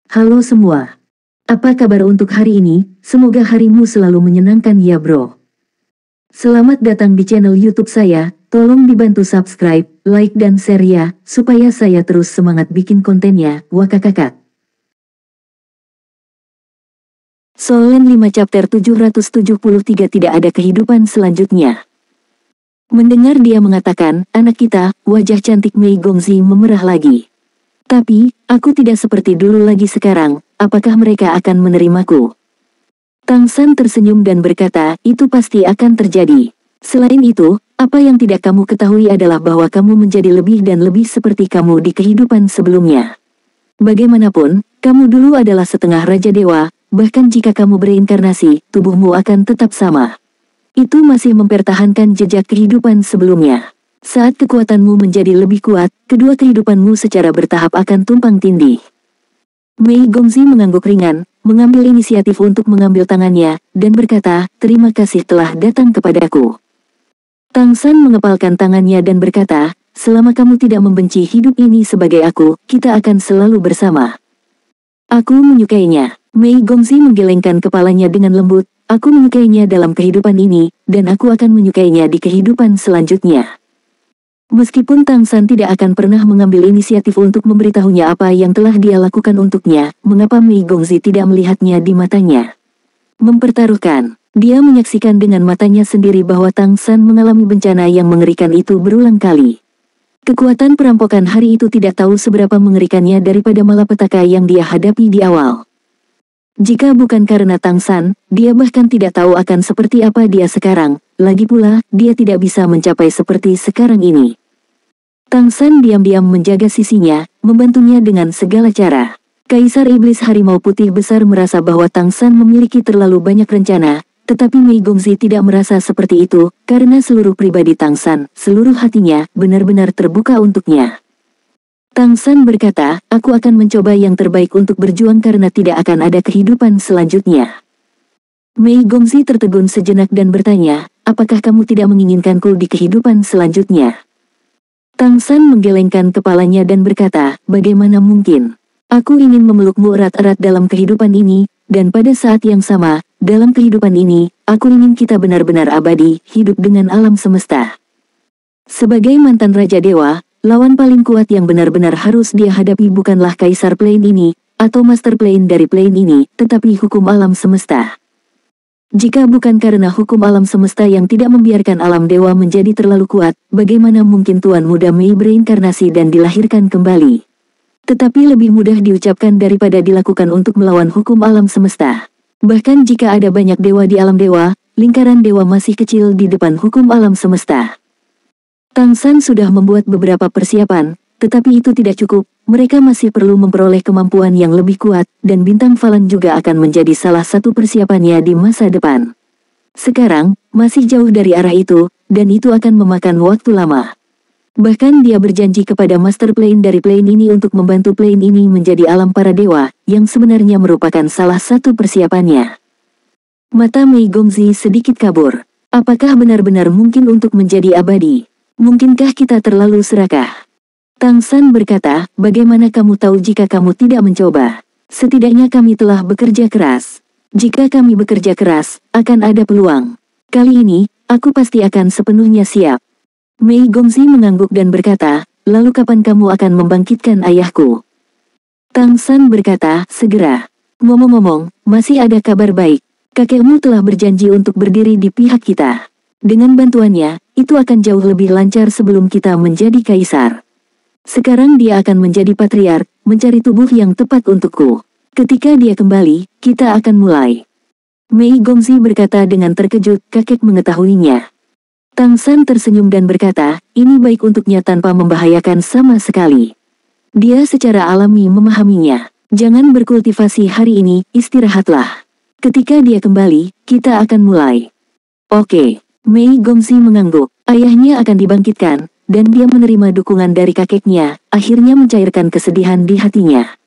Halo semua. Apa kabar untuk hari ini? Semoga harimu selalu menyenangkan ya bro. Selamat datang di channel YouTube saya. Tolong dibantu subscribe, like dan share ya, supaya saya terus semangat bikin kontennya. Wakakakak. Solen 5 chapter 773 tidak ada kehidupan selanjutnya. Mendengar dia mengatakan, anak kita, wajah cantik Mei Gongzi memerah lagi. Tapi, aku tidak seperti dulu lagi sekarang, apakah mereka akan menerimaku? Tang San tersenyum dan berkata, itu pasti akan terjadi. Selain itu, apa yang tidak kamu ketahui adalah bahwa kamu menjadi lebih dan lebih seperti kamu di kehidupan sebelumnya. Bagaimanapun, kamu dulu adalah setengah Raja Dewa, bahkan jika kamu bereinkarnasi, tubuhmu akan tetap sama. Itu masih mempertahankan jejak kehidupan sebelumnya. Saat kekuatanmu menjadi lebih kuat, kedua kehidupanmu secara bertahap akan tumpang tindih. Mei Gongzi mengangguk ringan, mengambil inisiatif untuk mengambil tangannya, dan berkata, terima kasih telah datang kepadaku. Tang San mengepalkan tangannya dan berkata, selama kamu tidak membenci hidup ini sebagai aku, kita akan selalu bersama. Aku menyukainya. Mei Gongzi menggelengkan kepalanya dengan lembut, aku menyukainya dalam kehidupan ini, dan aku akan menyukainya di kehidupan selanjutnya. Meskipun Tang San tidak akan pernah mengambil inisiatif untuk memberitahunya apa yang telah dia lakukan untuknya, mengapa Mei Gongzi tidak melihatnya di matanya? Mempertaruhkan, dia menyaksikan dengan matanya sendiri bahwa Tang San mengalami bencana yang mengerikan itu berulang kali. Kekuatan perampokan hari itu tidak tahu seberapa mengerikannya daripada malapetaka yang dia hadapi di awal. Jika bukan karena Tang San, dia bahkan tidak tahu akan seperti apa dia sekarang, lagi pula, dia tidak bisa mencapai seperti sekarang ini. Tang San diam-diam menjaga sisinya, membantunya dengan segala cara. Kaisar Iblis Harimau Putih Besar merasa bahwa Tang San memiliki terlalu banyak rencana, tetapi Mei Gongzi tidak merasa seperti itu, karena seluruh pribadi Tang San, seluruh hatinya, benar-benar terbuka untuknya. Tang San berkata, aku akan mencoba yang terbaik untuk berjuang karena tidak akan ada kehidupan selanjutnya. Mei Gongzi tertegun sejenak dan bertanya, apakah kamu tidak menginginkanku di kehidupan selanjutnya? Tang San menggelengkan kepalanya dan berkata, bagaimana mungkin? Aku ingin memelukmu erat-erat dalam kehidupan ini, dan pada saat yang sama, dalam kehidupan ini, aku ingin kita benar-benar abadi, hidup dengan alam semesta. Sebagai mantan Raja Dewa, lawan paling kuat yang benar-benar harus dia hadapi bukanlah Kaisar Plane ini, atau Master Plane dari Plane ini, tetapi hukum alam semesta. Jika bukan karena hukum alam semesta yang tidak membiarkan alam dewa menjadi terlalu kuat, bagaimana mungkin Tuan Muda Mei bereinkarnasi dan dilahirkan kembali? Tetapi lebih mudah diucapkan daripada dilakukan untuk melawan hukum alam semesta. Bahkan jika ada banyak dewa di alam dewa, lingkaran dewa masih kecil di depan hukum alam semesta. Tang San sudah membuat beberapa persiapan, tetapi itu tidak cukup, mereka masih perlu memperoleh kemampuan yang lebih kuat, dan bintang Falan juga akan menjadi salah satu persiapannya di masa depan. Sekarang, masih jauh dari arah itu, dan itu akan memakan waktu lama. Bahkan dia berjanji kepada Master Plane dari Plane ini untuk membantu Plane ini menjadi alam para dewa, yang sebenarnya merupakan salah satu persiapannya. Mata Mei Gongzi sedikit kabur. Apakah benar-benar mungkin untuk menjadi abadi? Mungkinkah kita terlalu serakah? Tang San berkata, bagaimana kamu tahu jika kamu tidak mencoba? Setidaknya kami telah bekerja keras. Jika kami bekerja keras, akan ada peluang. Kali ini, aku pasti akan sepenuhnya siap. Mei Gongzi mengangguk dan berkata, lalu kapan kamu akan membangkitkan ayahku? Tang San berkata, segera. Ngomong-ngomong, masih ada kabar baik. Kakekmu telah berjanji untuk berdiri di pihak kita. Dengan bantuannya, itu akan jauh lebih lancar sebelum kita menjadi kaisar. Sekarang dia akan menjadi patriark, mencari tubuh yang tepat untukku. Ketika dia kembali, kita akan mulai. Mei Gongzi berkata dengan terkejut, kakek mengetahuinya. Tang San tersenyum dan berkata, ini baik untuknya tanpa membahayakan sama sekali. Dia secara alami memahaminya. Jangan berkultivasi hari ini, istirahatlah. Ketika dia kembali, kita akan mulai. Oke. Mei Gongzi mengangguk, ayahnya akan dibangkitkan, dan dia menerima dukungan dari kakeknya, akhirnya mencairkan kesedihan di hatinya.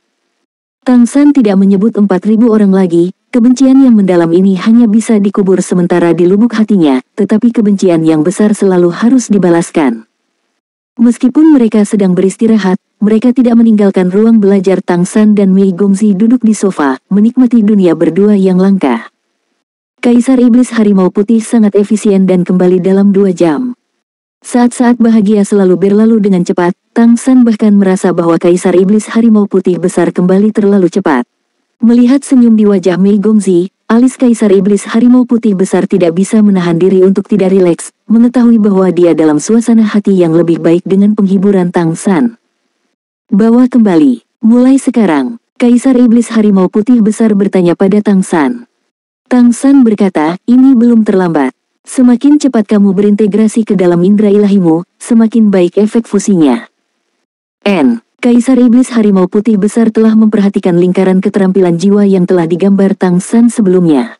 Tang San tidak menyebut 4.000 orang lagi, kebencian yang mendalam ini hanya bisa dikubur sementara di lubuk hatinya, tetapi kebencian yang besar selalu harus dibalaskan. Meskipun mereka sedang beristirahat, mereka tidak meninggalkan ruang belajar. Tang San dan Mei Gongzi duduk di sofa, menikmati dunia berdua yang langka. Kaisar Iblis Harimau Putih sangat efisien dan kembali dalam 2 jam. Saat-saat bahagia selalu berlalu dengan cepat, Tang San bahkan merasa bahwa Kaisar Iblis Harimau Putih besar kembali terlalu cepat. Melihat senyum di wajah Mei Gongzi, alis Kaisar Iblis Harimau Putih besar tidak bisa menahan diri untuk tidak rileks, mengetahui bahwa dia dalam suasana hati yang lebih baik dengan penghiburan Tang San. Bawa kembali. Mulai sekarang, Kaisar Iblis Harimau Putih besar bertanya pada Tang San. Tang San berkata, ini belum terlambat. Semakin cepat kamu berintegrasi ke dalam indera ilahimu, semakin baik efek fusinya. Kaisar Iblis Harimau Putih besar telah memperhatikan lingkaran keterampilan jiwa yang telah digambar Tang San sebelumnya.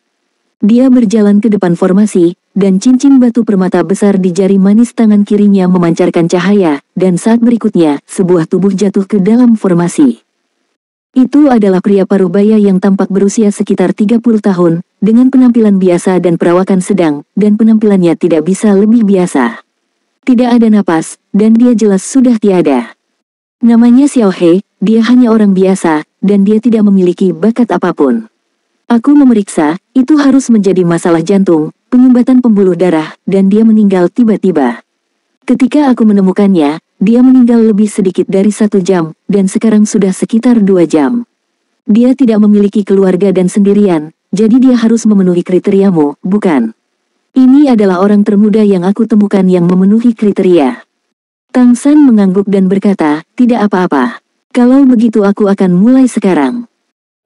Dia berjalan ke depan formasi, dan cincin batu permata besar di jari manis tangan kirinya memancarkan cahaya, dan saat berikutnya, sebuah tubuh jatuh ke dalam formasi. Itu adalah pria parubaya yang tampak berusia sekitar 30 tahun, dengan penampilan biasa dan perawakan sedang, dan penampilannya tidak bisa lebih biasa. Tidak ada napas, dan dia jelas sudah tiada. Namanya Xiao He, dia hanya orang biasa, dan dia tidak memiliki bakat apapun. Aku memeriksa, itu harus menjadi masalah jantung, penyumbatan pembuluh darah, dan dia meninggal tiba-tiba. Ketika aku menemukannya, dia meninggal lebih sedikit dari 1 jam, dan sekarang sudah sekitar 2 jam. Dia tidak memiliki keluarga dan sendirian, jadi dia harus memenuhi kriteriamu, bukan? Ini adalah orang termuda yang aku temukan yang memenuhi kriteria. Tang San mengangguk dan berkata, tidak apa-apa. Kalau begitu aku akan mulai sekarang.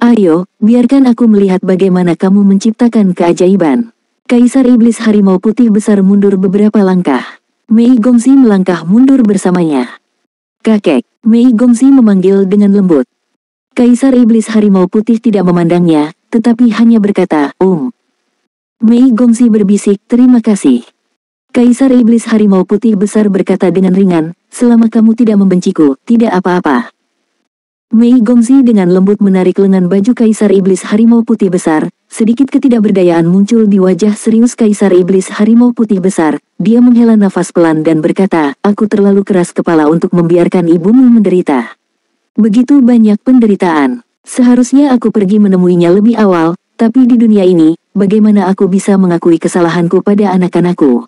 Ayo, biarkan aku melihat bagaimana kamu menciptakan keajaiban. Kaisar Iblis Harimau Putih besar mundur beberapa langkah. Mei Gongzi melangkah mundur bersamanya. Kakek, Mei Gongzi memanggil dengan lembut. Kaisar Iblis Harimau Putih tidak memandangnya, tetapi hanya berkata, Mei Gongzi berbisik, terima kasih. Kaisar Iblis Harimau Putih besar berkata dengan ringan, selama kamu tidak membenciku, tidak apa-apa. Mei Gongzi dengan lembut menarik lengan baju Kaisar Iblis Harimau Putih besar, sedikit ketidakberdayaan muncul di wajah serius Kaisar Iblis Harimau Putih besar, dia menghela nafas pelan dan berkata, aku terlalu keras kepala untuk membiarkan ibumu menderita. Begitu banyak penderitaan, seharusnya aku pergi menemuinya lebih awal, tapi di dunia ini, bagaimana aku bisa mengakui kesalahanku pada anak-anakku?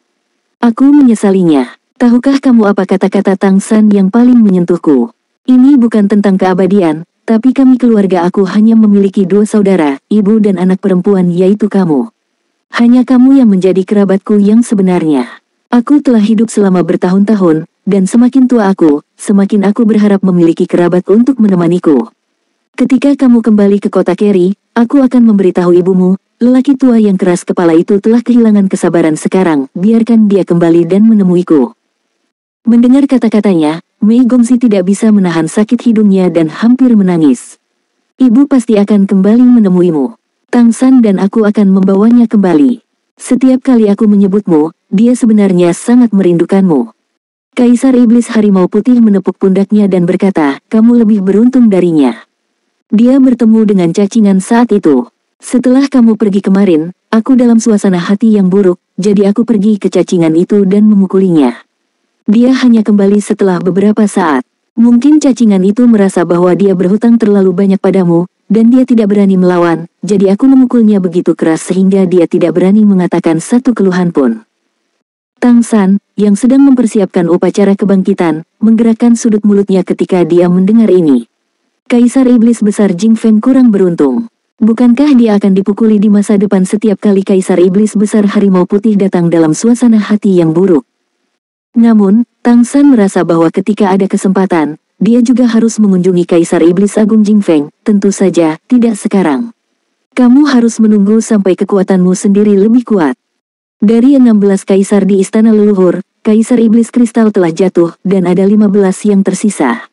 Aku menyesalinya. Tahukah kamu apa kata-kata Tang San yang paling menyentuhku? Ini bukan tentang keabadian, tapi kami keluarga aku hanya memiliki 2 saudara, ibu dan anak perempuan yaitu kamu. Hanya kamu yang menjadi kerabatku yang sebenarnya. Aku telah hidup selama bertahun-tahun, dan semakin tua aku, semakin aku berharap memiliki kerabat untuk menemaniku. Ketika kamu kembali ke kota Keri, aku akan memberitahu ibumu, lelaki tua yang keras kepala itu telah kehilangan kesabaran sekarang, biarkan dia kembali dan menemuiku. Mendengar kata-katanya, Mei Gongzi tidak bisa menahan sakit hidungnya dan hampir menangis. Ibu pasti akan kembali menemuimu. Tang San dan aku akan membawanya kembali. Setiap kali aku menyebutmu, dia sebenarnya sangat merindukanmu. Kaisar Iblis Harimau Putih menepuk pundaknya dan berkata, kamu lebih beruntung darinya. Dia bertemu dengan cacingan saat itu. Setelah kamu pergi kemarin, aku dalam suasana hati yang buruk, jadi aku pergi ke cacingan itu dan memukulinya. Dia hanya kembali setelah beberapa saat. Mungkin cacingan itu merasa bahwa dia berhutang terlalu banyak padamu, dan dia tidak berani melawan, jadi aku memukulnya begitu keras sehingga dia tidak berani mengatakan satu keluhan pun. Tang San, yang sedang mempersiapkan upacara kebangkitan, menggerakkan sudut mulutnya ketika dia mendengar ini. Kaisar Iblis Besar Jing Feng kurang beruntung. Bukankah dia akan dipukuli di masa depan setiap kali Kaisar Iblis Besar Harimau Putih datang dalam suasana hati yang buruk? Namun, Tang San merasa bahwa ketika ada kesempatan, dia juga harus mengunjungi Kaisar Iblis Agung Jing Feng, tentu saja, tidak sekarang. Kamu harus menunggu sampai kekuatanmu sendiri lebih kuat. Dari 16 kaisar di istana leluhur, Kaisar Iblis Kristal telah jatuh, dan ada 15 yang tersisa.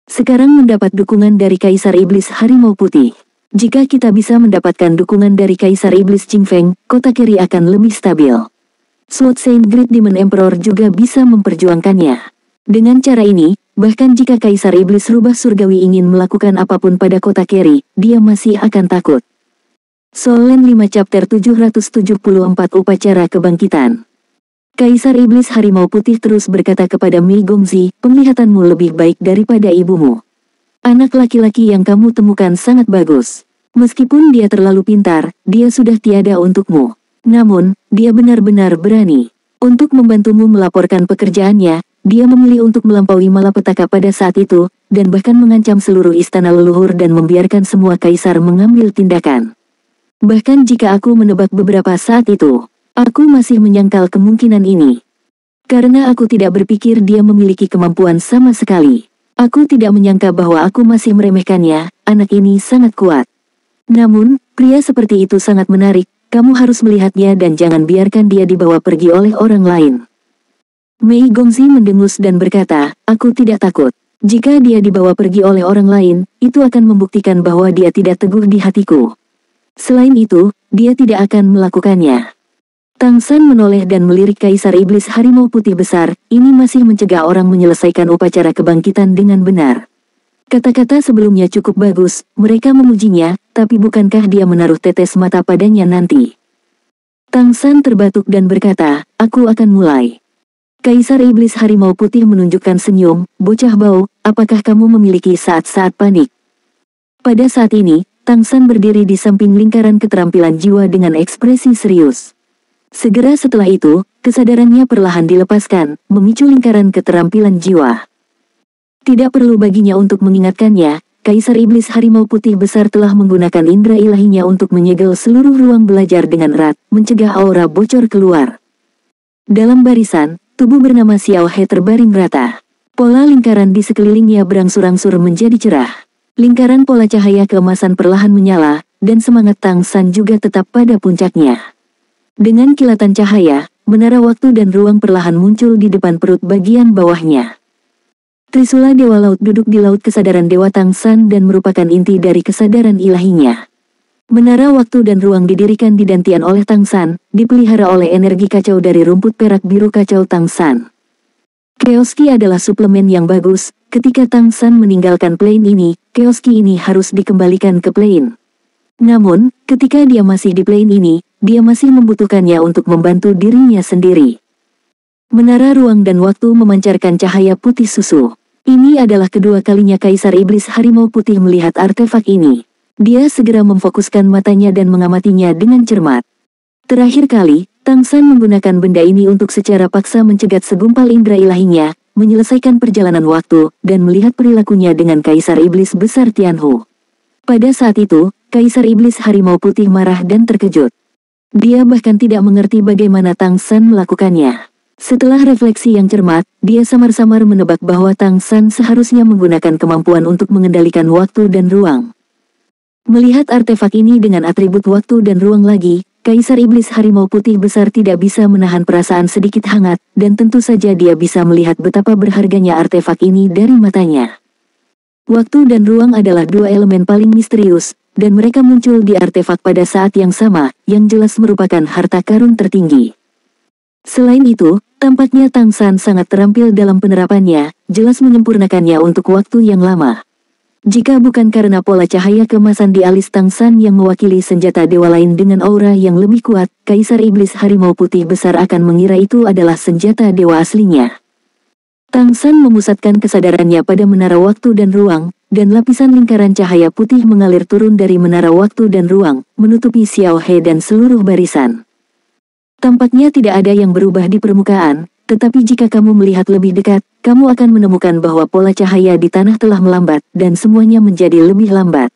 Sekarang mendapat dukungan dari Kaisar Iblis Harimau Putih. Jika kita bisa mendapatkan dukungan dari Kaisar Iblis Jing Feng, kota Keri akan lebih stabil. Sword Saint Great Demon Emperor juga bisa memperjuangkannya. Dengan cara ini, bahkan jika Kaisar Iblis Rubah Surgawi ingin melakukan apapun pada kota Keri, dia masih akan takut. Soul Land 5 Chapter 774 Upacara Kebangkitan. Kaisar Iblis Harimau Putih terus berkata kepada Mei Gongzi, penglihatanmu lebih baik daripada ibumu. Anak laki-laki yang kamu temukan sangat bagus. Meskipun dia terlalu pintar, dia sudah tiada untukmu. Namun, dia benar-benar berani. Untuk membantumu melaporkan pekerjaannya, dia memilih untuk melampaui malapetaka pada saat itu, dan bahkan mengancam seluruh istana leluhur dan membiarkan semua kaisar mengambil tindakan. Bahkan jika aku menebak beberapa saat itu, aku masih menyangkal kemungkinan ini. Karena aku tidak berpikir dia memiliki kemampuan sama sekali. Aku tidak menyangka bahwa aku masih meremehkannya, anak ini sangat kuat. Namun, pria seperti itu sangat menarik, kamu harus melihatnya dan jangan biarkan dia dibawa pergi oleh orang lain. Mei Gongzi mendengus dan berkata, aku tidak takut. Jika dia dibawa pergi oleh orang lain, itu akan membuktikan bahwa dia tidak teguh di hatiku. Selain itu, dia tidak akan melakukannya. Tang San menoleh dan melirik Kaisar Iblis Harimau Putih besar, ini masih mencegah orang menyelesaikan upacara kebangkitan dengan benar. Kata-kata sebelumnya cukup bagus, mereka memujinya, tapi bukankah dia menaruh tetes mata padanya nanti? Tang San terbatuk dan berkata, aku akan mulai. Kaisar Iblis Harimau Putih menunjukkan senyum, bocah bau, apakah kamu memiliki saat-saat panik? Pada saat ini, Tang San berdiri di samping lingkaran keterampilan jiwa dengan ekspresi serius. Segera setelah itu, kesadarannya perlahan dilepaskan, memicu lingkaran keterampilan jiwa. Tidak perlu baginya untuk mengingatkannya, Kaisar Iblis Harimau Putih besar telah menggunakan indera ilahinya untuk menyegel seluruh ruang belajar dengan erat, mencegah aura bocor keluar. Dalam barisan, tubuh bernama Xiao He terbaring rata. Pola lingkaran di sekelilingnya berangsur-angsur menjadi cerah. Lingkaran pola cahaya keemasan perlahan menyala, dan semangat Tang San juga tetap pada puncaknya. Dengan kilatan cahaya, menara waktu dan ruang perlahan muncul di depan perut bagian bawahnya. Trisula Dewa Laut duduk di laut kesadaran Dewa Tang San dan merupakan inti dari kesadaran ilahinya. Menara waktu dan ruang didirikan di dantian oleh Tang San, dipelihara oleh energi kacau dari rumput perak biru kacau Tang San. Chaos Ki adalah suplemen yang bagus, ketika Tang San meninggalkan plane ini, Chaos Ki ini harus dikembalikan ke plane. Namun, ketika dia masih di plane ini, dia masih membutuhkannya untuk membantu dirinya sendiri. Menara ruang dan waktu memancarkan cahaya putih susu. Ini adalah kedua kalinya Kaisar Iblis Harimau Putih melihat artefak ini. Dia segera memfokuskan matanya dan mengamatinya dengan cermat. Terakhir kali, Tang San menggunakan benda ini untuk secara paksa mencegat segumpal indera ilahinya, menyelesaikan perjalanan waktu, dan melihat perilakunya dengan Kaisar Iblis Besar Tianhu. Pada saat itu, Kaisar Iblis Harimau Putih marah dan terkejut. Dia bahkan tidak mengerti bagaimana Tang San melakukannya. Setelah refleksi yang cermat, dia samar-samar menebak bahwa Tang San seharusnya menggunakan kemampuan untuk mengendalikan waktu dan ruang. Melihat artefak ini dengan atribut waktu dan ruang lagi, Kaisar Iblis Harimau Putih besar tidak bisa menahan perasaan sedikit hangat, dan tentu saja dia bisa melihat betapa berharganya artefak ini dari matanya. Waktu dan ruang adalah dua elemen paling misterius, dan mereka muncul di artefak pada saat yang sama, yang jelas merupakan harta karun tertinggi. Selain itu, tampaknya Tang San sangat terampil dalam penerapannya, jelas menyempurnakannya untuk waktu yang lama. Jika bukan karena pola cahaya keemasan di alis Tang San yang mewakili senjata dewa lain dengan aura yang lebih kuat, Kaisar Iblis Harimau Putih besar akan mengira itu adalah senjata dewa aslinya. Tang San memusatkan kesadarannya pada menara waktu dan ruang, dan lapisan lingkaran cahaya putih mengalir turun dari menara waktu dan ruang, menutupi Xiao He dan seluruh barisan. Tampaknya tidak ada yang berubah di permukaan, tetapi jika kamu melihat lebih dekat, kamu akan menemukan bahwa pola cahaya di tanah telah melambat, dan semuanya menjadi lebih lambat.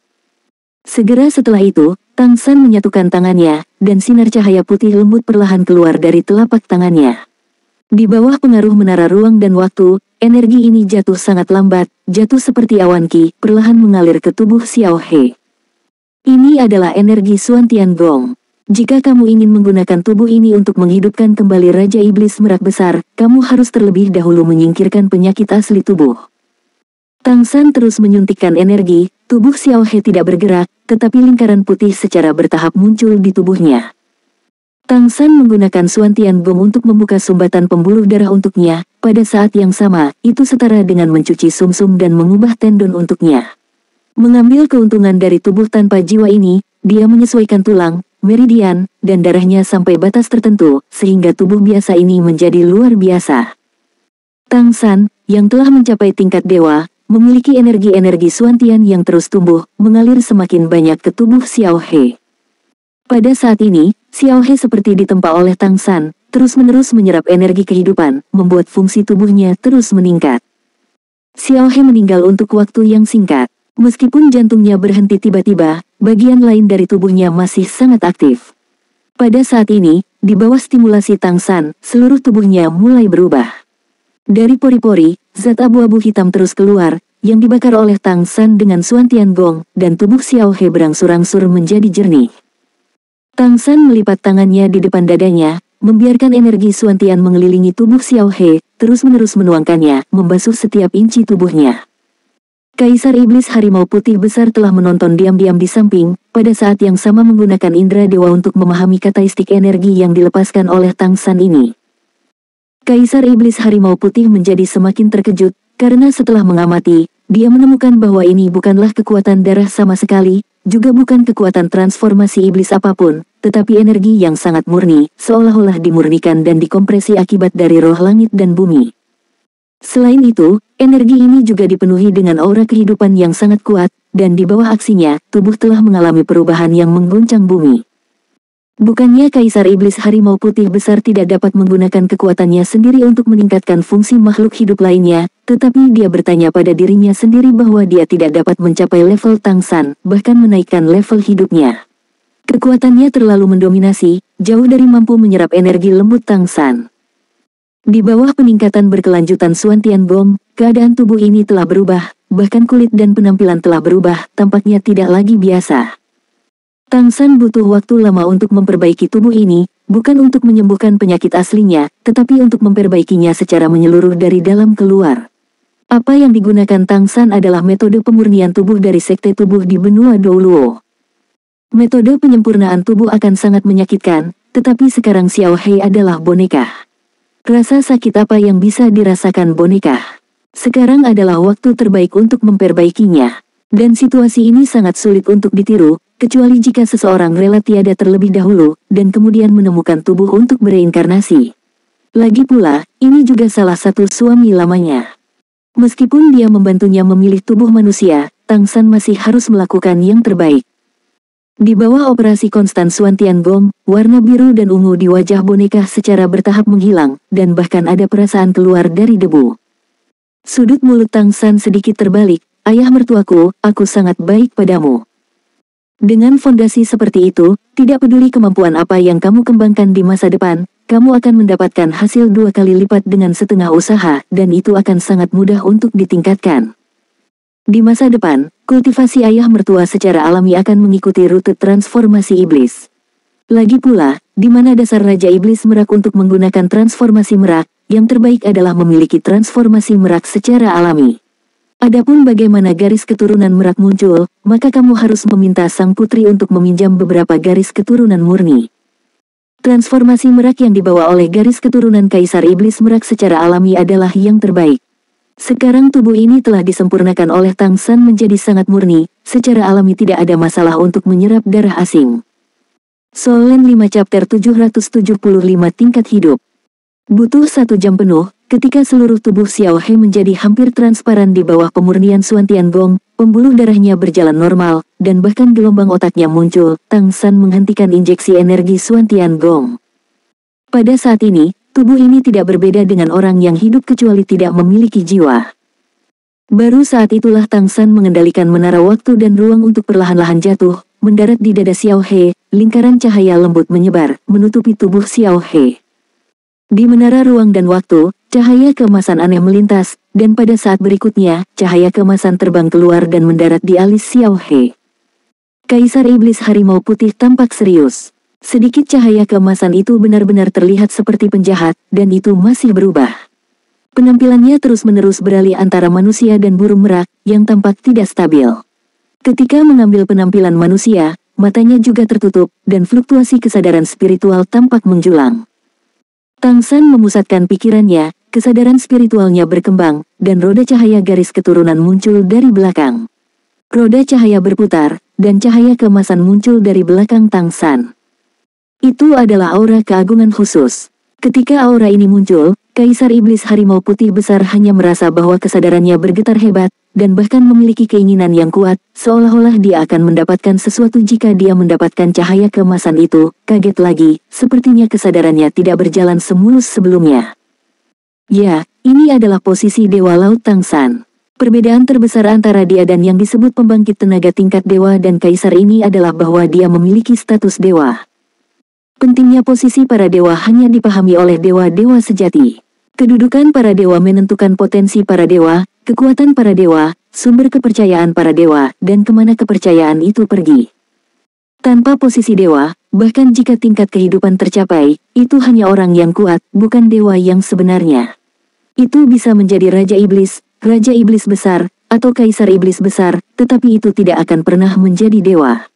Segera setelah itu, Tang San menyatukan tangannya, dan sinar cahaya putih lembut perlahan keluar dari telapak tangannya. Di bawah pengaruh menara ruang dan waktu, energi ini jatuh sangat lambat, jatuh seperti awan Qi, perlahan mengalir ke tubuh Xiao He. Ini adalah energi Xuan Tian Gong. Jika kamu ingin menggunakan tubuh ini untuk menghidupkan kembali Raja Iblis Merak Besar, kamu harus terlebih dahulu menyingkirkan penyakit asli tubuh. Tang San terus menyuntikkan energi, tubuh Xiao He tidak bergerak, tetapi lingkaran putih secara bertahap muncul di tubuhnya. Tang San menggunakan Xuan Tian Gong untuk membuka sumbatan pembuluh darah untuknya, pada saat yang sama, itu setara dengan mencuci sumsum dan mengubah tendon untuknya. Mengambil keuntungan dari tubuh tanpa jiwa ini, dia menyesuaikan tulang, meridian, dan darahnya sampai batas tertentu, sehingga tubuh biasa ini menjadi luar biasa. Tang San, yang telah mencapai tingkat dewa, memiliki energi-energi Suantian yang terus tumbuh, mengalir semakin banyak ke tubuh Xiao He. Pada saat ini, Xiao He seperti ditempa oleh Tang San, terus-menerus menyerap energi kehidupan, membuat fungsi tubuhnya terus meningkat. Xiao He meninggal untuk waktu yang singkat. Meskipun jantungnya berhenti tiba-tiba, bagian lain dari tubuhnya masih sangat aktif. Pada saat ini, di bawah stimulasi Tang San, seluruh tubuhnya mulai berubah. Dari pori-pori, zat abu-abu hitam terus keluar, yang dibakar oleh Tang San dengan Suantian Gong, dan tubuh Xiao He berangsur-angsur menjadi jernih. Tang San melipat tangannya di depan dadanya, membiarkan energi Suantian mengelilingi tubuh Xiao He, terus-menerus menuangkannya, membasuh setiap inci tubuhnya. Kaisar Iblis Harimau Putih Besar telah menonton diam-diam di samping, pada saat yang sama menggunakan indera dewa untuk memahami karakteristik energi yang dilepaskan oleh Tang San ini. Kaisar Iblis Harimau Putih menjadi semakin terkejut, karena setelah mengamati, dia menemukan bahwa ini bukanlah kekuatan darah sama sekali, juga bukan kekuatan transformasi iblis apapun, tetapi energi yang sangat murni, seolah-olah dimurnikan dan dikompresi akibat dari roh langit dan bumi. Selain itu, energi ini juga dipenuhi dengan aura kehidupan yang sangat kuat, dan di bawah aksinya, tubuh telah mengalami perubahan yang mengguncang bumi. Bukannya Kaisar Iblis Harimau Putih Besar tidak dapat menggunakan kekuatannya sendiri untuk meningkatkan fungsi makhluk hidup lainnya, tetapi dia bertanya pada dirinya sendiri bahwa dia tidak dapat mencapai level Tang San, bahkan menaikkan level hidupnya. Kekuatannya terlalu mendominasi, jauh dari mampu menyerap energi lembut Tang San. Di bawah peningkatan berkelanjutan Suantian Gong, keadaan tubuh ini telah berubah, bahkan kulit dan penampilan telah berubah, tampaknya tidak lagi biasa. Tang San butuh waktu lama untuk memperbaiki tubuh ini, bukan untuk menyembuhkan penyakit aslinya, tetapi untuk memperbaikinya secara menyeluruh dari dalam keluar. Apa yang digunakan Tang San adalah metode pemurnian tubuh dari sekte tubuh di benua Douluo. Metode penyempurnaan tubuh akan sangat menyakitkan, tetapi sekarang Xiao He adalah boneka. Rasa sakit apa yang bisa dirasakan boneka? Sekarang adalah waktu terbaik untuk memperbaikinya. Dan situasi ini sangat sulit untuk ditiru, kecuali jika seseorang rela tiada terlebih dahulu, dan kemudian menemukan tubuh untuk bereinkarnasi. Lagi pula, ini juga salah satu suami lamanya. Meskipun dia membantunya memilih tubuh manusia, Tang San masih harus melakukan yang terbaik. Di bawah operasi konstan Suantian Gong, warna biru dan ungu di wajah boneka secara bertahap menghilang, dan bahkan ada perasaan keluar dari debu. Sudut mulut Tang San sedikit terbalik, "Ayah mertuaku, aku sangat baik padamu." Dengan fondasi seperti itu, tidak peduli kemampuan apa yang kamu kembangkan di masa depan, kamu akan mendapatkan hasil 2 kali lipat dengan setengah usaha, dan itu akan sangat mudah untuk ditingkatkan. Di masa depan, kultivasi ayah mertua secara alami akan mengikuti rute transformasi iblis. Lagi pula, di mana dasar Raja Iblis Merak untuk menggunakan transformasi merak, yang terbaik adalah memiliki transformasi merak secara alami. Adapun bagaimana garis keturunan merak muncul, maka kamu harus meminta sang putri untuk meminjam beberapa garis keturunan murni. Transformasi merak yang dibawa oleh garis keturunan Kaisar Iblis Merak secara alami adalah yang terbaik. Sekarang tubuh ini telah disempurnakan oleh Tang San menjadi sangat murni, secara alami tidak ada masalah untuk menyerap darah asing. Solen 5 Chapter 775 Tingkat Hidup. Butuh 1 jam penuh, ketika seluruh tubuh Xiao He menjadi hampir transparan di bawah pemurnian Suantian Gong, pembuluh darahnya berjalan normal, dan bahkan gelombang otaknya muncul, Tang San menghentikan injeksi energi Suantian Gong. Pada saat ini, tubuh ini tidak berbeda dengan orang yang hidup kecuali tidak memiliki jiwa. Baru saat itulah Tang San mengendalikan menara waktu dan ruang untuk perlahan-lahan jatuh, mendarat di dada Xiao He, lingkaran cahaya lembut menyebar, menutupi tubuh Xiao He. Di menara ruang dan waktu, cahaya keemasan aneh melintas, dan pada saat berikutnya, cahaya keemasan terbang keluar dan mendarat di alis Xiao He. Kaisar Iblis Harimau Putih tampak serius. Sedikit cahaya keemasan itu benar-benar terlihat seperti penjahat, dan itu masih berubah. Penampilannya terus-menerus beralih antara manusia dan burung merak, yang tampak tidak stabil. Ketika mengambil penampilan manusia, matanya juga tertutup, dan fluktuasi kesadaran spiritual tampak menjulang. Tang San memusatkan pikirannya, kesadaran spiritualnya berkembang, dan roda cahaya garis keturunan muncul dari belakang. Roda cahaya berputar, dan cahaya keemasan muncul dari belakang Tang San. Itu adalah aura keagungan khusus. Ketika aura ini muncul, Kaisar Iblis Harimau Putih Besar hanya merasa bahwa kesadarannya bergetar hebat, dan bahkan memiliki keinginan yang kuat, seolah-olah dia akan mendapatkan sesuatu jika dia mendapatkan cahaya keemasan itu. Kaget lagi, sepertinya kesadarannya tidak berjalan semulus sebelumnya. Ya, ini adalah posisi Dewa Laut Tangsan. Perbedaan terbesar antara dia dan yang disebut pembangkit tenaga tingkat dewa dan kaisar ini adalah bahwa dia memiliki status dewa. Pentingnya posisi para dewa hanya dipahami oleh dewa-dewa sejati. Kedudukan para dewa menentukan potensi para dewa, kekuatan para dewa, sumber kepercayaan para dewa, dan kemana kepercayaan itu pergi. Tanpa posisi dewa, bahkan jika tingkat kehidupan tercapai, itu hanya orang yang kuat, bukan dewa yang sebenarnya. Itu bisa menjadi Raja Iblis besar, atau Kaisar Iblis besar, tetapi itu tidak akan pernah menjadi dewa.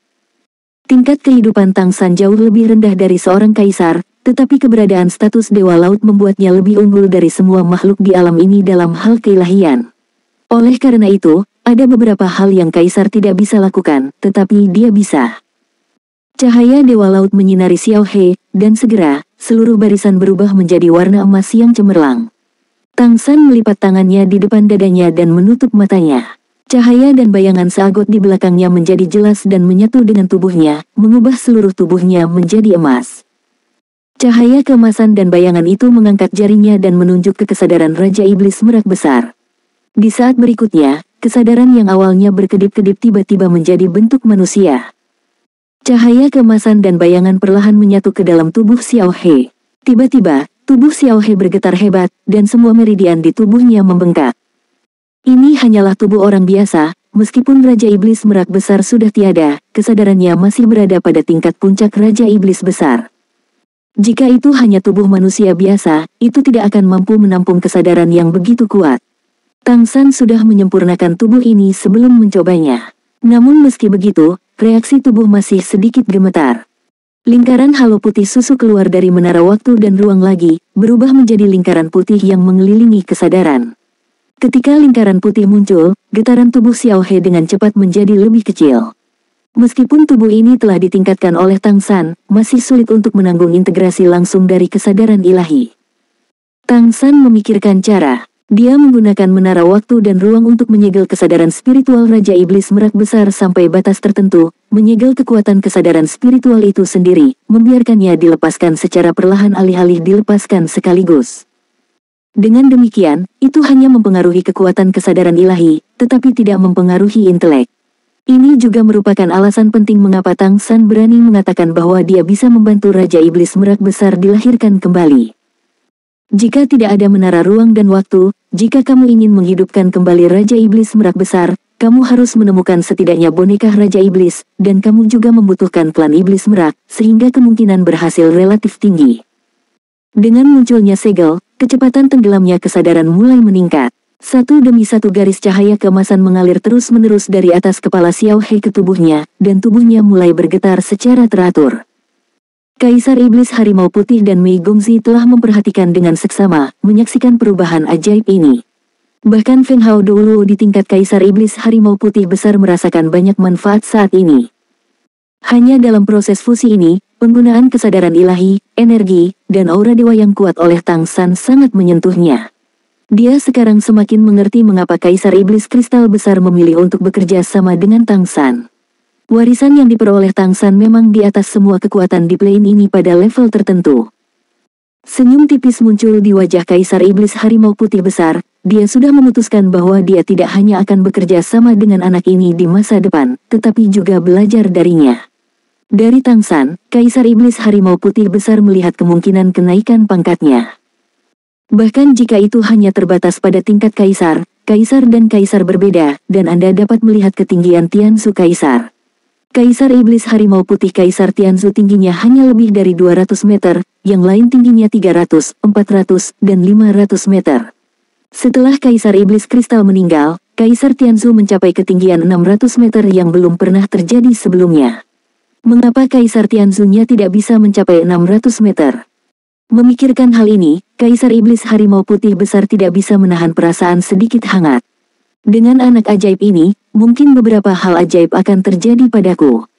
Tingkat kehidupan Tangsan jauh lebih rendah dari seorang kaisar, tetapi keberadaan status Dewa Laut membuatnya lebih unggul dari semua makhluk di alam ini dalam hal keilahian. Oleh karena itu, ada beberapa hal yang kaisar tidak bisa lakukan, tetapi dia bisa. Cahaya Dewa Laut menyinari Xiao He, dan segera, seluruh barisan berubah menjadi warna emas yang cemerlang. Tangsan melipat tangannya di depan dadanya dan menutup matanya. Cahaya dan bayangan seagot di belakangnya menjadi jelas dan menyatu dengan tubuhnya, mengubah seluruh tubuhnya menjadi emas. Cahaya keemasan dan bayangan itu mengangkat jarinya dan menunjuk ke kesadaran Raja Iblis Merak Besar. Di saat berikutnya, kesadaran yang awalnya berkedip-kedip tiba-tiba menjadi bentuk manusia. Cahaya keemasan dan bayangan perlahan menyatu ke dalam tubuh Xiao He. Tiba-tiba, tubuh Xiao He bergetar hebat, dan semua meridian di tubuhnya membengkak. Ini hanyalah tubuh orang biasa, meskipun Raja Iblis Merak Besar sudah tiada, kesadarannya masih berada pada tingkat puncak Raja Iblis Besar. Jika itu hanya tubuh manusia biasa, itu tidak akan mampu menampung kesadaran yang begitu kuat. Tangsan sudah menyempurnakan tubuh ini sebelum mencobanya. Namun meski begitu, reaksi tubuh masih sedikit gemetar. Lingkaran halo putih susu keluar dari menara waktu dan ruang lagi, berubah menjadi lingkaran putih yang mengelilingi kesadaran. Ketika lingkaran putih muncul, getaran tubuh Xiao He dengan cepat menjadi lebih kecil. Meskipun tubuh ini telah ditingkatkan oleh Tangsan, masih sulit untuk menanggung integrasi langsung dari kesadaran ilahi. Tangsan memikirkan cara. Dia menggunakan menara waktu dan ruang untuk menyegel kesadaran spiritual Raja Iblis Merak Besar sampai batas tertentu, menyegel kekuatan kesadaran spiritual itu sendiri, membiarkannya dilepaskan secara perlahan alih-alih dilepaskan sekaligus. Dengan demikian, itu hanya mempengaruhi kekuatan kesadaran ilahi, tetapi tidak mempengaruhi intelek. Ini juga merupakan alasan penting mengapa Tangsan berani mengatakan bahwa dia bisa membantu Raja Iblis Merak Besar dilahirkan kembali. Jika tidak ada menara ruang dan waktu, jika kamu ingin menghidupkan kembali Raja Iblis Merak Besar, kamu harus menemukan setidaknya boneka Raja Iblis, dan kamu juga membutuhkan klan Iblis Merak, sehingga kemungkinan berhasil relatif tinggi. Dengan munculnya segel, kecepatan tenggelamnya kesadaran mulai meningkat. Satu demi satu garis cahaya keemasan mengalir terus-menerus dari atas kepala Xiao He ke tubuhnya, dan tubuhnya mulai bergetar secara teratur. Kaisar Iblis Harimau Putih dan Mei Gongzi telah memperhatikan dengan seksama, menyaksikan perubahan ajaib ini. Bahkan Feng Hao Douluo di tingkat Kaisar Iblis Harimau Putih Besar merasakan banyak manfaat saat ini. Hanya dalam proses fusi ini, penggunaan kesadaran ilahi, energi, dan aura dewa yang kuat oleh Tangsan sangat menyentuhnya. Dia sekarang semakin mengerti mengapa Kaisar Iblis Kristal Besar memilih untuk bekerja sama dengan Tangsan. Warisan yang diperoleh Tangsan memang di atas semua kekuatan di plane ini pada level tertentu. Senyum tipis muncul di wajah Kaisar Iblis Harimau Putih Besar, dia sudah memutuskan bahwa dia tidak hanya akan bekerja sama dengan anak ini di masa depan, tetapi juga belajar darinya. Dari Tangsan, Kaisar Iblis Harimau Putih Besar melihat kemungkinan kenaikan pangkatnya. Bahkan jika itu hanya terbatas pada tingkat kaisar, kaisar dan kaisar berbeda, dan Anda dapat melihat ketinggian Tianzu Kaisar. Kaisar Iblis Harimau Putih Kaisar Tianzu tingginya hanya lebih dari 200 meter, yang lain tingginya 300, 400, dan 500 meter. Setelah Kaisar Iblis Kristal meninggal, Kaisar Tianzu mencapai ketinggian 600 meter yang belum pernah terjadi sebelumnya. Mengapa Kaisar Tianzu-nya tidak bisa mencapai 600 meter? Memikirkan hal ini, Kaisar Iblis Harimau Putih Besar tidak bisa menahan perasaan sedikit hangat. Dengan anak ajaib ini, mungkin beberapa hal ajaib akan terjadi padaku.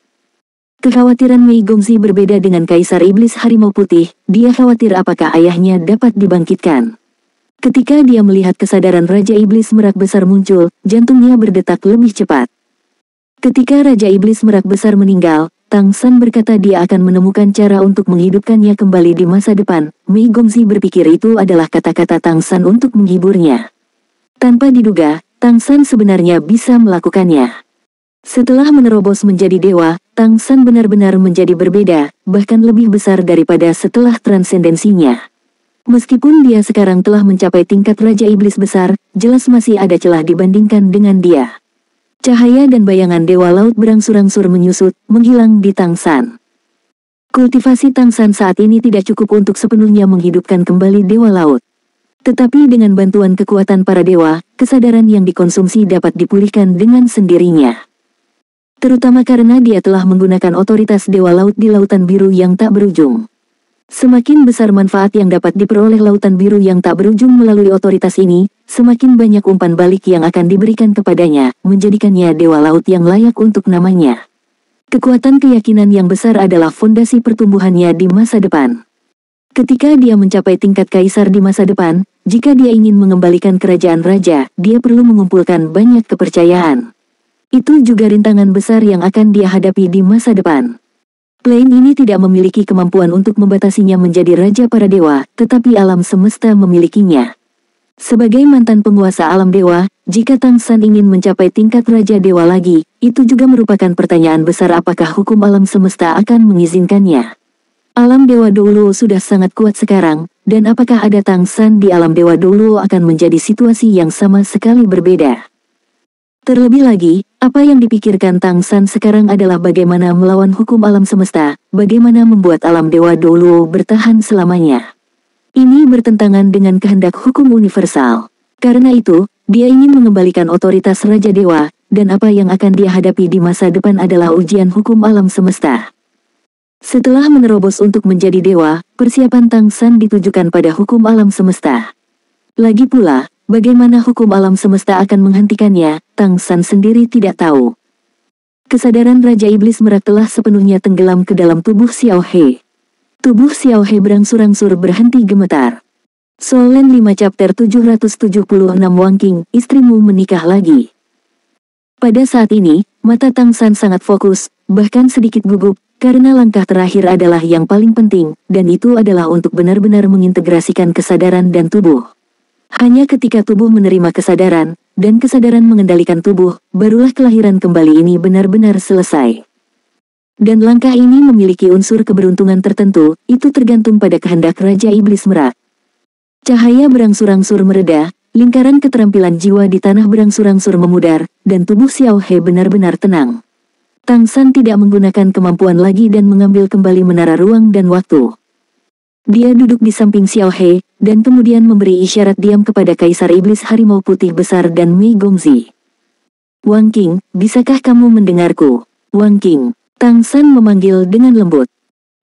Kekhawatiran Mei Gongzi berbeda dengan Kaisar Iblis Harimau Putih, dia khawatir apakah ayahnya dapat dibangkitkan. Ketika dia melihat kesadaran Raja Iblis Merak Besar muncul, jantungnya berdetak lebih cepat. Ketika Raja Iblis Merak Besar meninggal, Tang San berkata dia akan menemukan cara untuk menghidupkannya kembali di masa depan. Mei Gongzi berpikir itu adalah kata-kata Tang San untuk menghiburnya. Tanpa diduga, Tang San sebenarnya bisa melakukannya. Setelah menerobos menjadi dewa, Tang San benar-benar menjadi berbeda, bahkan lebih besar daripada setelah transendensinya. Meskipun dia sekarang telah mencapai tingkat Raja Iblis Besar, jelas masih ada celah dibandingkan dengan dia. Cahaya dan bayangan Dewa Laut berangsur-angsur menyusut, menghilang di Tang San. Kultivasi Tang San saat ini tidak cukup untuk sepenuhnya menghidupkan kembali Dewa Laut. Tetapi dengan bantuan kekuatan para dewa, kesadaran yang dikonsumsi dapat dipulihkan dengan sendirinya. Terutama karena dia telah menggunakan otoritas Dewa Laut di Lautan Biru yang tak berujung. Semakin besar manfaat yang dapat diperoleh Lautan Biru yang tak berujung melalui otoritas ini, semakin banyak umpan balik yang akan diberikan kepadanya, menjadikannya Dewa Laut yang layak untuk namanya. Kekuatan keyakinan yang besar adalah fondasi pertumbuhannya di masa depan. Ketika dia mencapai tingkat kaisar di masa depan, jika dia ingin mengembalikan kerajaan raja, dia perlu mengumpulkan banyak kepercayaan. Itu juga rintangan besar yang akan dia hadapi di masa depan. Plane ini tidak memiliki kemampuan untuk membatasinya menjadi raja para dewa, tetapi alam semesta memilikinya. Sebagai mantan penguasa alam dewa, jika Tang San ingin mencapai tingkat raja dewa lagi, itu juga merupakan pertanyaan besar apakah hukum alam semesta akan mengizinkannya. Alam dewa Douluo sudah sangat kuat sekarang, dan apakah ada Tang San di alam dewa Douluo akan menjadi situasi yang sama sekali berbeda. Terlebih lagi, apa yang dipikirkan Tang San sekarang adalah bagaimana melawan hukum alam semesta, bagaimana membuat alam dewa Douluo bertahan selamanya. Ini bertentangan dengan kehendak hukum universal. Karena itu, dia ingin mengembalikan otoritas Raja Dewa, dan apa yang akan dia hadapi di masa depan adalah ujian hukum alam semesta. Setelah menerobos untuk menjadi dewa, persiapan Tang San ditujukan pada hukum alam semesta. Lagi pula, bagaimana hukum alam semesta akan menghentikannya, Tang San sendiri tidak tahu. Kesadaran Raja Iblis Merak telah sepenuhnya tenggelam ke dalam tubuh Xiao He. Tubuh Xiao He berangsur-angsur berhenti gemetar. Solen 5 chapter 776 Wang Qing, istrimu menikah lagi. Pada saat ini, mata Tang San sangat fokus, bahkan sedikit gugup, karena langkah terakhir adalah yang paling penting, dan itu adalah untuk benar-benar mengintegrasikan kesadaran dan tubuh. Hanya ketika tubuh menerima kesadaran, dan kesadaran mengendalikan tubuh, barulah kelahiran kembali ini benar-benar selesai. Dan langkah ini memiliki unsur keberuntungan tertentu, itu tergantung pada kehendak Raja Iblis Merak. Cahaya berangsur-angsur mereda, lingkaran keterampilan jiwa di tanah berangsur-angsur memudar, dan tubuh Xiao He benar-benar tenang. Tang San tidak menggunakan kemampuan lagi dan mengambil kembali menara ruang dan waktu. Dia duduk di samping Xiao He, dan kemudian memberi isyarat diam kepada Kaisar Iblis Harimau Putih Besar dan Mei Gongzi. Wang Qing, bisakah kamu mendengarku? Wang Qing, Tang San memanggil dengan lembut.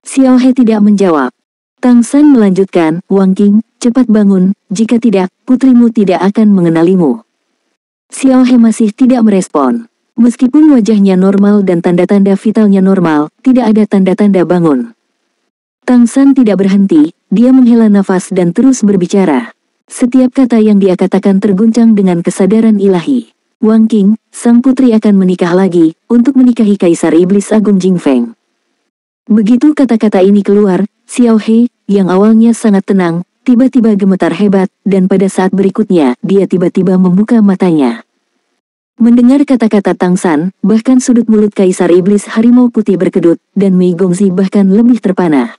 Xiao He tidak menjawab. Tang San melanjutkan, Wang Qing, cepat bangun, jika tidak, putrimu tidak akan mengenalimu. Xiao He masih tidak merespon. Meskipun wajahnya normal dan tanda-tanda vitalnya normal, tidak ada tanda-tanda bangun. Tang San tidak berhenti, dia menghela nafas dan terus berbicara. Setiap kata yang dia katakan terguncang dengan kesadaran ilahi. Wang Qing, sang putri akan menikah lagi, untuk menikahi Kaisar Iblis Agung Jingfeng. Begitu kata-kata ini keluar, Xiao He, yang awalnya sangat tenang, tiba-tiba gemetar hebat, dan pada saat berikutnya, dia tiba-tiba membuka matanya. Mendengar kata-kata Tang San, bahkan sudut mulut Kaisar Iblis Harimau Putih berkedut, dan Mei Gongzi bahkan lebih terpana.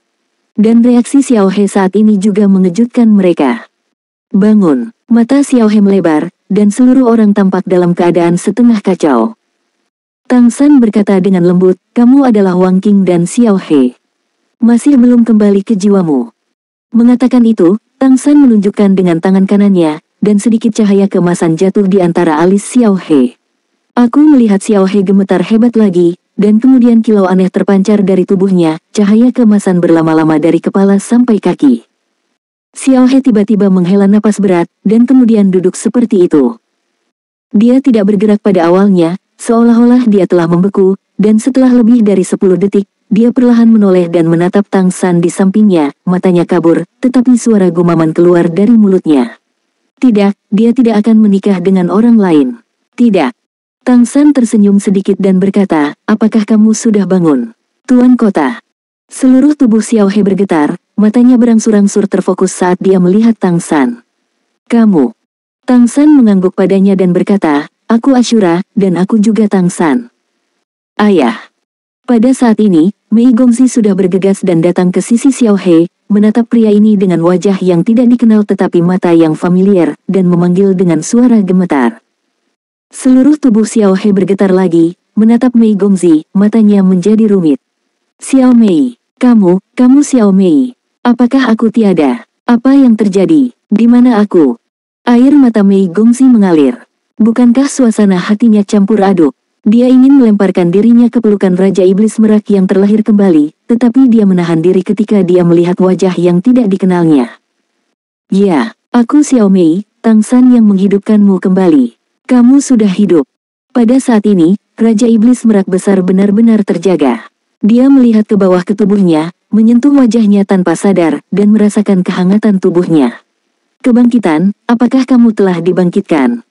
Dan reaksi Xiao He saat ini juga mengejutkan mereka. Bangun, mata Xiao He melebar, dan seluruh orang tampak dalam keadaan setengah kacau. Tang San berkata dengan lembut, kamu adalah Wang Qing dan Xiao He. Masih belum kembali ke jiwamu. Mengatakan itu, Tang San menunjukkan dengan tangan kanannya, dan sedikit cahaya keemasan jatuh di antara alis Xiao He. Aku melihat Xiao He gemetar hebat lagi, dan kemudian kilau aneh terpancar dari tubuhnya, cahaya keemasan berlama-lama dari kepala sampai kaki. Xiao He tiba-tiba menghela napas berat, dan kemudian duduk seperti itu. Dia tidak bergerak pada awalnya, seolah-olah dia telah membeku, dan setelah lebih dari 10 detik, dia perlahan menoleh dan menatap Tang San di sampingnya, matanya kabur, tetapi suara gumaman keluar dari mulutnya. Tidak, dia tidak akan menikah dengan orang lain. Tidak. Tang San tersenyum sedikit dan berkata, apakah kamu sudah bangun? Tuan Kota. Seluruh tubuh Xiao He bergetar, matanya berangsur-angsur terfokus saat dia melihat Tang San. Kamu. Tang San mengangguk padanya dan berkata, aku Ashura, dan aku juga Tang San. Ayah. Pada saat ini, Mei Gongzi sudah bergegas dan datang ke sisi Xiao He, menatap pria ini dengan wajah yang tidak dikenal tetapi mata yang familiar, dan memanggil dengan suara gemetar. Seluruh tubuh Xiao He bergetar lagi, menatap Mei Gongzi, matanya menjadi rumit. Xiao Mei, kamu Xiao Mei. Apakah aku tiada? Apa yang terjadi? Di mana aku? Air mata Mei Gongzi mengalir. Bukankah suasana hatinya campur aduk? Dia ingin melemparkan dirinya ke pelukan Raja Iblis Merak yang terlahir kembali, tetapi dia menahan diri ketika dia melihat wajah yang tidak dikenalnya. Ya, aku Xiao Mei, Tang San yang menghidupkanmu kembali. Kamu sudah hidup. Pada saat ini, Raja Iblis Merak besar benar-benar terjaga. Dia melihat ke bawah ke tubuhnya, menyentuh wajahnya tanpa sadar, dan merasakan kehangatan tubuhnya. Kebangkitan, apakah kamu telah dibangkitkan?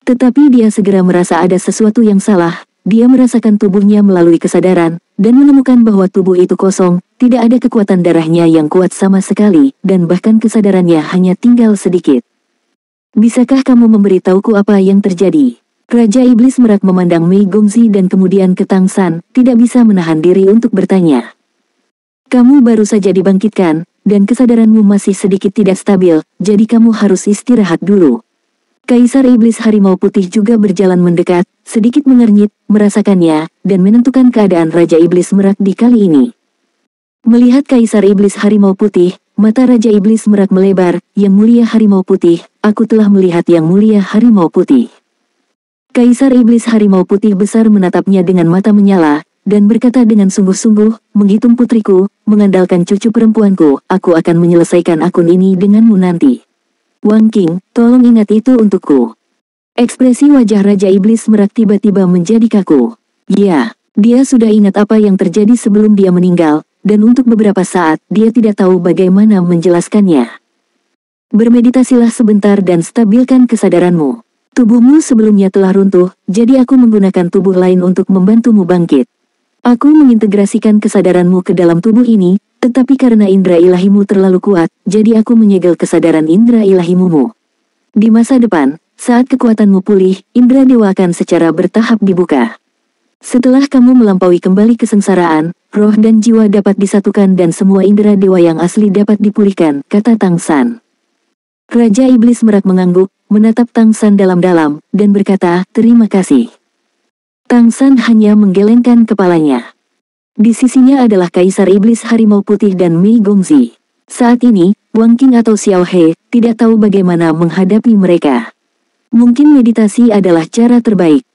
Tetapi dia segera merasa ada sesuatu yang salah, dia merasakan tubuhnya melalui kesadaran, dan menemukan bahwa tubuh itu kosong, tidak ada kekuatan darahnya yang kuat sama sekali, dan bahkan kesadarannya hanya tinggal sedikit. Bisakah kamu memberitahuku apa yang terjadi? Raja Iblis Merak memandang Mei Gongzi dan kemudian ke Tang San, tidak bisa menahan diri untuk bertanya. Kamu baru saja dibangkitkan, dan kesadaranmu masih sedikit tidak stabil, jadi kamu harus istirahat dulu. Kaisar Iblis Harimau Putih juga berjalan mendekat, sedikit mengernyit, merasakannya, dan menentukan keadaan Raja Iblis Merak di kali ini. Melihat Kaisar Iblis Harimau Putih, mata Raja Iblis Merak melebar, Yang Mulia Harimau Putih, aku telah melihat Yang Mulia Harimau Putih. Kaisar Iblis Harimau Putih besar menatapnya dengan mata menyala, dan berkata dengan sungguh-sungguh, menghitung putriku, mengandalkan cucu perempuanku, aku akan menyelesaikan akun ini denganmu nanti. Wang Qing, tolong ingat itu untukku. Ekspresi wajah Raja Iblis Merak tiba-tiba menjadi kaku. Ya, dia sudah ingat apa yang terjadi sebelum dia meninggal, dan untuk beberapa saat, dia tidak tahu bagaimana menjelaskannya. Bermeditasilah sebentar dan stabilkan kesadaranmu. Tubuhmu sebelumnya telah runtuh, jadi aku menggunakan tubuh lain untuk membantumu bangkit. Aku mengintegrasikan kesadaranmu ke dalam tubuh ini, tetapi karena indera ilahimu terlalu kuat, jadi aku menyegel kesadaran indera ilahimu. Di masa depan, saat kekuatanmu pulih, indera dewa akan secara bertahap dibuka. Setelah kamu melampaui kembali kesengsaraan, roh dan jiwa dapat disatukan dan semua indera dewa yang asli dapat dipulihkan, kata Tang San. Raja Iblis Merak mengangguk, menatap Tang San dalam-dalam, dan berkata, terima kasih. Tang San hanya menggelengkan kepalanya. Di sisinya adalah Kaisar Iblis Harimau Putih dan Mei Gongzi. Saat ini, Wang Qing atau Xiao He tidak tahu bagaimana menghadapi mereka. Mungkin meditasi adalah cara terbaik.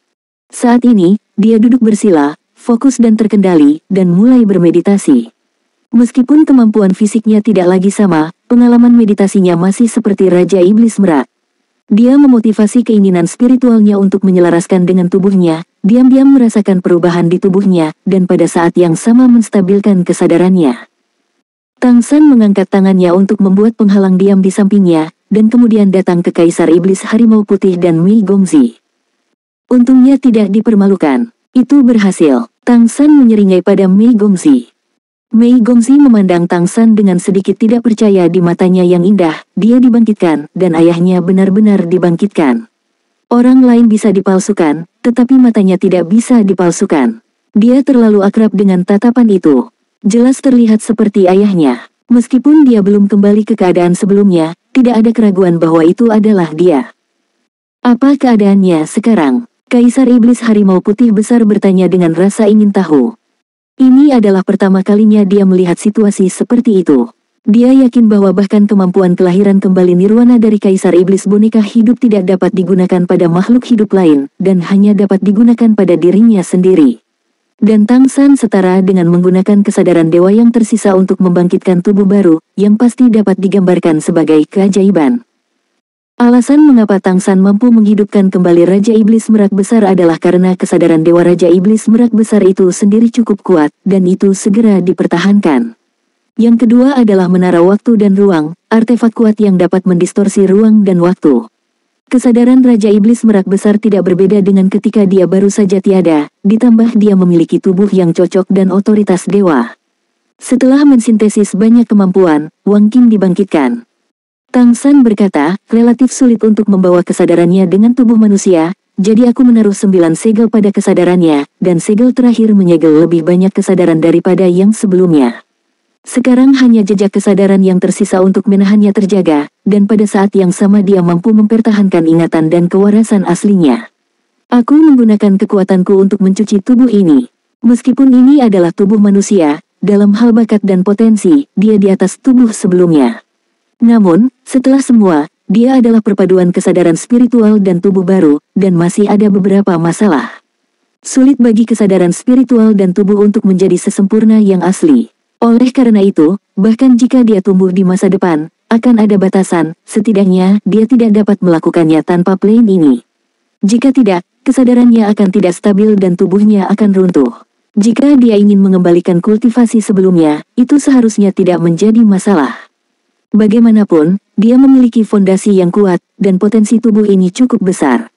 Saat ini, dia duduk bersila, fokus dan terkendali, dan mulai bermeditasi. Meskipun kemampuan fisiknya tidak lagi sama, pengalaman meditasinya masih seperti Raja Iblis Merak. Dia memotivasi keinginan spiritualnya untuk menyelaraskan dengan tubuhnya, diam-diam merasakan perubahan di tubuhnya, dan pada saat yang sama menstabilkan kesadarannya. Tang San mengangkat tangannya untuk membuat penghalang diam di sampingnya, dan kemudian datang ke Kaisar Iblis Harimau Putih dan Mei Gongzi. Untungnya tidak dipermalukan. Itu berhasil. Tang San menyeringai pada Mei Gongzi. Mei Gongzi memandang Tang San dengan sedikit tidak percaya di matanya yang indah, dia dibangkitkan, dan ayahnya benar-benar dibangkitkan. Orang lain bisa dipalsukan, tetapi matanya tidak bisa dipalsukan. Dia terlalu akrab dengan tatapan itu. Jelas terlihat seperti ayahnya. Meskipun dia belum kembali ke keadaan sebelumnya, tidak ada keraguan bahwa itu adalah dia. Apa keadaannya sekarang? Kaisar Iblis Harimau Putih besar bertanya dengan rasa ingin tahu. Ini adalah pertama kalinya dia melihat situasi seperti itu. Dia yakin bahwa bahkan kemampuan kelahiran kembali nirwana dari Kaisar Iblis boneka hidup tidak dapat digunakan pada makhluk hidup lain, dan hanya dapat digunakan pada dirinya sendiri. Dan Tang San setara dengan menggunakan kesadaran dewa yang tersisa untuk membangkitkan tubuh baru, yang pasti dapat digambarkan sebagai keajaiban. Alasan mengapa Tang San mampu menghidupkan kembali Raja Iblis Merak Besar adalah karena kesadaran Dewa Raja Iblis Merak Besar itu sendiri cukup kuat, dan itu segera dipertahankan. Yang kedua adalah menara waktu dan ruang, artefak kuat yang dapat mendistorsi ruang dan waktu. Kesadaran Raja Iblis Merak Besar tidak berbeda dengan ketika dia baru saja tiada, ditambah dia memiliki tubuh yang cocok dan otoritas dewa. Setelah mensintesis banyak kemampuan, Wang Qing dibangkitkan. Tang San berkata, relatif sulit untuk membawa kesadarannya dengan tubuh manusia, jadi aku menaruh 9 segel pada kesadarannya, dan segel terakhir menyegel lebih banyak kesadaran daripada yang sebelumnya. Sekarang hanya jejak kesadaran yang tersisa untuk menahannya terjaga, dan pada saat yang sama dia mampu mempertahankan ingatan dan kewarasan aslinya. Aku menggunakan kekuatanku untuk mencuci tubuh ini. Meskipun ini adalah tubuh manusia, dalam hal bakat dan potensi, dia di atas tubuh sebelumnya. Namun, setelah semua, dia adalah perpaduan kesadaran spiritual dan tubuh baru, dan masih ada beberapa masalah. Sulit bagi kesadaran spiritual dan tubuh untuk menjadi sesempurna yang asli. Oleh karena itu, bahkan jika dia tumbuh di masa depan, akan ada batasan, setidaknya dia tidak dapat melakukannya tanpa plane ini. Jika tidak, kesadarannya akan tidak stabil dan tubuhnya akan runtuh. Jika dia ingin mengembalikan kultivasi sebelumnya, itu seharusnya tidak menjadi masalah. Bagaimanapun, dia memiliki fondasi yang kuat, dan potensi tubuh ini cukup besar.